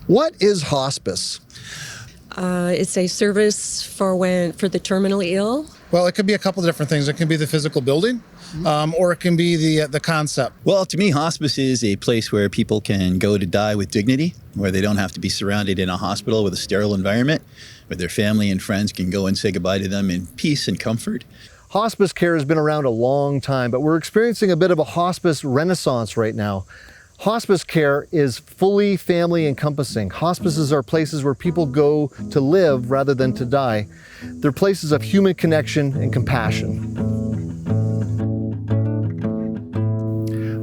What is hospice? It's a service for the terminally ill. Well, it could be a couple of different things. It can be the physical building, or it can be the concept. Well, to me, hospice is a place where people can go to die with dignity, where they don't have to be surrounded in a hospital with a sterile environment, where their family and friends can go and say goodbye to them in peace and comfort. Hospice care has been around a long time, but we're experiencing a bit of a hospice renaissance right now. Hospice care is fully family encompassing. Hospices are places where people go to live rather than to die. They're places of human connection and compassion.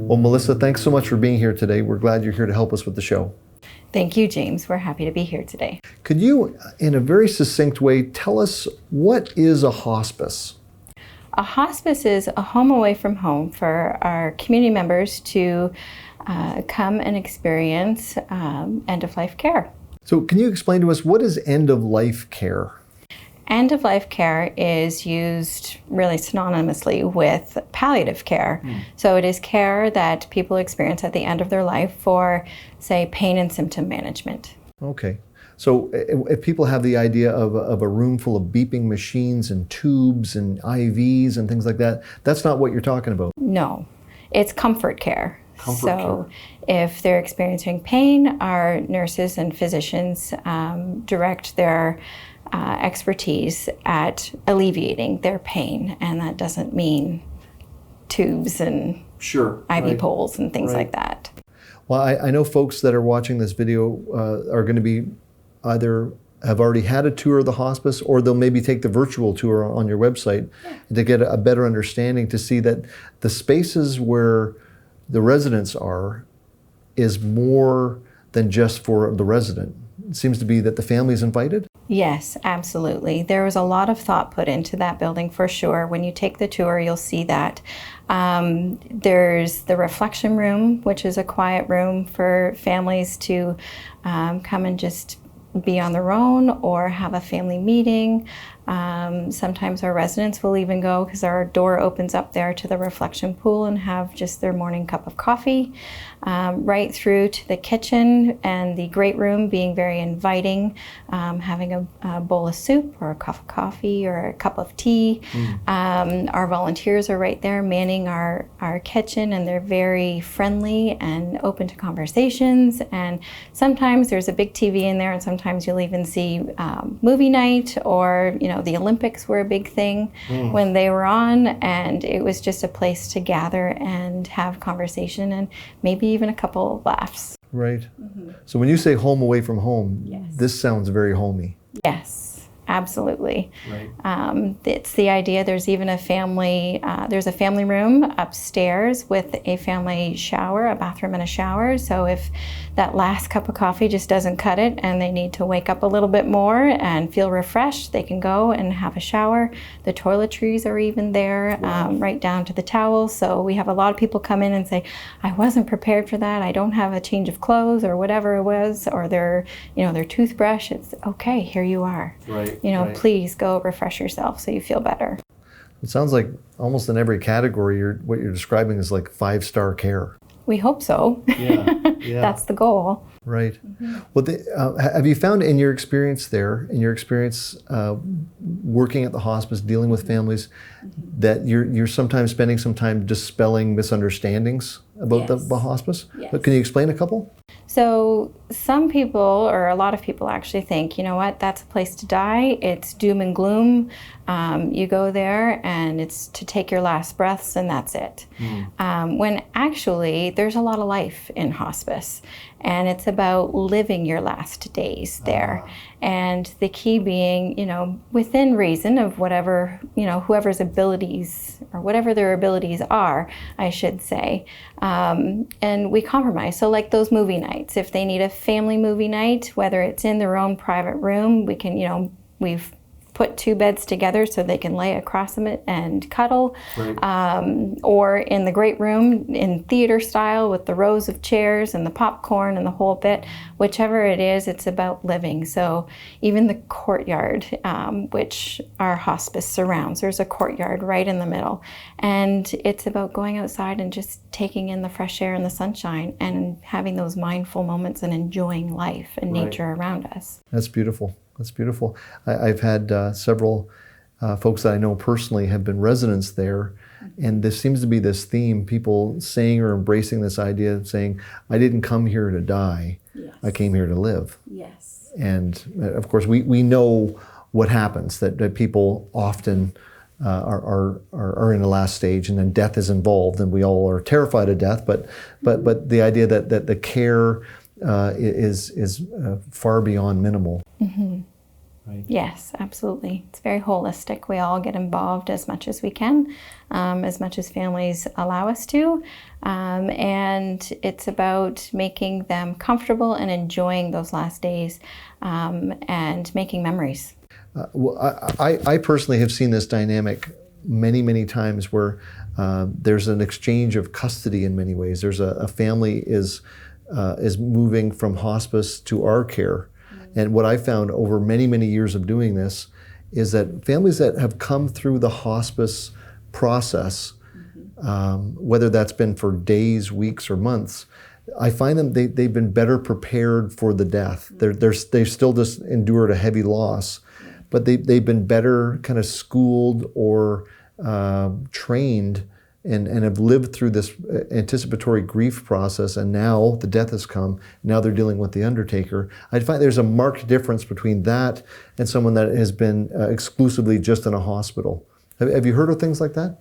Well, Melissa, thanks so much for being here today. We're glad you're here to help us with the show. Thank you, James. We're happy to be here today. Could you, in a very succinct way, tell us what is a hospice? A hospice is a home away from home for our community members to come and experience end-of-life care. So can you explain to us, what is end-of-life care? End-of-life care is used really synonymously with palliative care. So it is care that people experience at the end of their life for, say, pain and symptom management. Okay. So if people have the idea of a room full of beeping machines and tubes and IVs and things like that, that's not what you're talking about? No, it's comfort care. If they're experiencing pain, our nurses and physicians direct their expertise at alleviating their pain, and that doesn't mean tubes and IV poles and things like that. Well, I know folks that are watching this video are going to be either have already had a tour of the hospice, or they'll maybe take the virtual tour on your website to get a better understanding, to see that the spaces where the residents are is more than just for the resident. It seems to be that the family is invited? Yes, absolutely. There was a lot of thought put into that building for sure. When you take the tour, you'll see that. There's the reflection room, which is a quiet room for families to come and just be on their own or have a family meeting. Sometimes our residents will even go, because our door opens up there to the reflection pool, and have just their morning cup of coffee, right through to the kitchen and the great room being very inviting, having a bowl of soup or a cup of coffee or a cup of tea. Our volunteers are right there manning our kitchen, and they're very friendly and open to conversations. And sometimes there's a big TV in there, and sometimes you'll even see movie night, or the Olympics were a big thing when they were on, and it was just a place to gather and have conversation and maybe even a couple of laughs. Right. So when you say home away from home, this sounds very homey. Yes, absolutely. Right. It's the idea. There's even a family, there's a family room upstairs with a family shower, a bathroom and a shower. So if that last cup of coffee just doesn't cut it and they need to wake up a little bit more and feel refreshed, they can go and have a shower. The toiletries are even there, right down to the towels. So we have a lot of people come in and say, I wasn't prepared for that. I don't have a change of clothes or whatever it was, or their toothbrush. It's okay, here you are. Right. Please go refresh yourself so you feel better. It sounds like almost in every category, what you're describing is like 5-star care. We hope so. Yeah. That's the goal. Right. Well, have you found in your experience working at the hospice, dealing with families, that you're sometimes spending some time dispelling misunderstandings about the hospice? Yes. But can you explain a couple? So some people, or a lot of people actually think, you know what, that's a place to die. It's doom and gloom. You go there and it's to take your last breaths and that's it. When actually there's a lot of life in hospice, and it's about living your last days there. And the key being, within reason of whatever, whoever's abilities, or whatever their abilities are, I should say. And we compromise. So like those movie nights, if they need a family movie night, whether it's in their own private room, we can, we've put two beds together so they can lay across them and cuddle, or in the great room in theater style with the rows of chairs and the popcorn and the whole bit. Whichever it is, it's about living. So even the courtyard, which our hospice surrounds, there's a courtyard right in the middle. And it's about going outside and just taking in the fresh air and the sunshine and having those mindful moments and enjoying life and nature around us. That's beautiful. That's beautiful. I've had several folks that I know personally have been residents there, and there seems to be this theme, people saying or embracing this idea of saying, I didn't come here to die, I came here to live. Yes. And of course, we know what happens, that people often are in the last stage, and then death is involved, and we all are terrified of death, but the idea that the care is far beyond minimal. Mm-hmm. Right. Yes, absolutely. It's very holistic. We all get involved as much as we can, as much as families allow us to. And it's about making them comfortable and enjoying those last days, and making memories. Well, I personally have seen this dynamic many times where there's an exchange of custody in many ways. There's a family is moving from hospice to our care. And what I found over many years of doing this is that families that have come through the hospice process, whether that's been for days, weeks, or months, I find them they've been better prepared for the death. They've still just endured a heavy loss, but they've been better kind of schooled or trained and have lived through this anticipatory grief process, and now the death has come. Now they're dealing with the undertaker. I find there's a marked difference between that and someone that has been exclusively just in a hospital. Have you heard of things like that?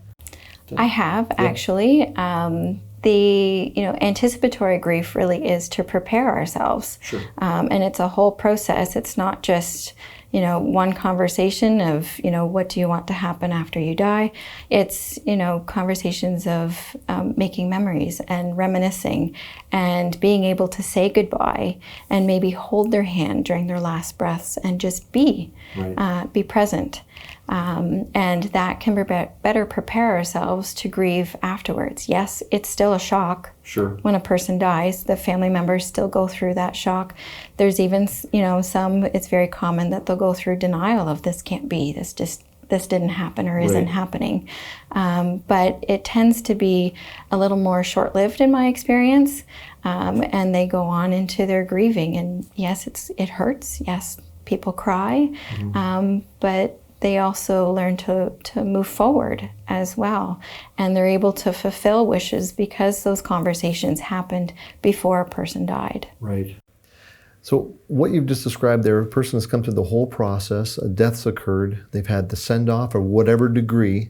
I have, actually. The anticipatory grief really is to prepare ourselves. Sure. And it's a whole process. It's not just one conversation of, what do you want to happen after you die? It's, conversations of making memories and reminiscing and being able to say goodbye and maybe hold their hand during their last breaths and just be present. And that can better prepare ourselves to grieve afterwards. Yes, it's still a shock. Sure. When a person dies, the family members still go through that shock. There's even, some, it's very common that they'll go through denial of this can't be, this didn't happen or isn't happening. But it tends to be a little more short-lived in my experience. And they go on into their grieving. And yes, it hurts. Yes, people cry. But they also learn to move forward as well. And they're able to fulfill wishes because those conversations happened before a person died. Right. So what you've just described there, a person has come through the whole process, a death's occurred, they've had the send-off of whatever degree.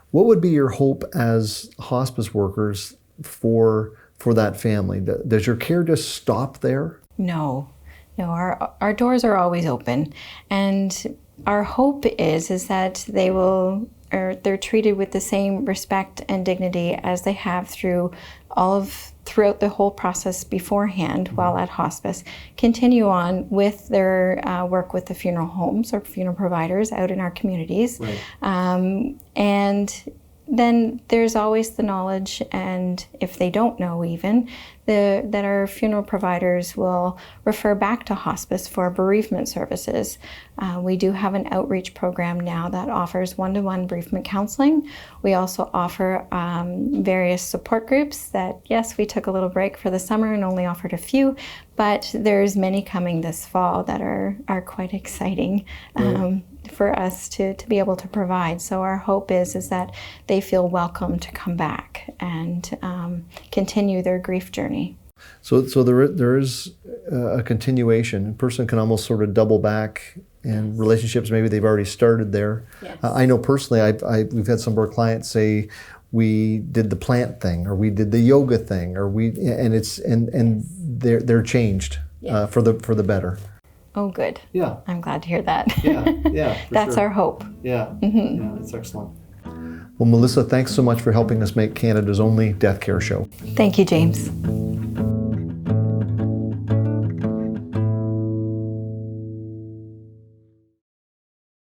What would be your hope as hospice workers for that family? Does your care just stop there? No, our doors are always open. And our hope is that they're treated with the same respect and dignity as they have throughout the whole process beforehand while at hospice. Continue on with their work with the funeral homes or funeral providers out in our communities. Right. And then there's always the knowledge, and if they don't know even, that our funeral providers will refer back to hospice for bereavement services. We do have an outreach program now that offers one-to-one bereavement counseling. We also offer various support groups that, yes, we took a little break for the summer and only offered a few, but there's many coming this fall that are quite exciting for us to be able to provide. So our hope is that they feel welcome to come back and continue their grief journey. So there is a continuation. A person can almost sort of double back, and relationships maybe they've already started there. Yes. I know personally, we've had some of our clients say we did the plant thing, or we did the yoga thing, or they're changed for the better. Oh, good. Yeah. I'm glad to hear that. Yeah. That's our hope. Yeah. Yeah, that's excellent. Well, Melissa, thanks so much for helping us make Canada's only death care show. Thank you, James.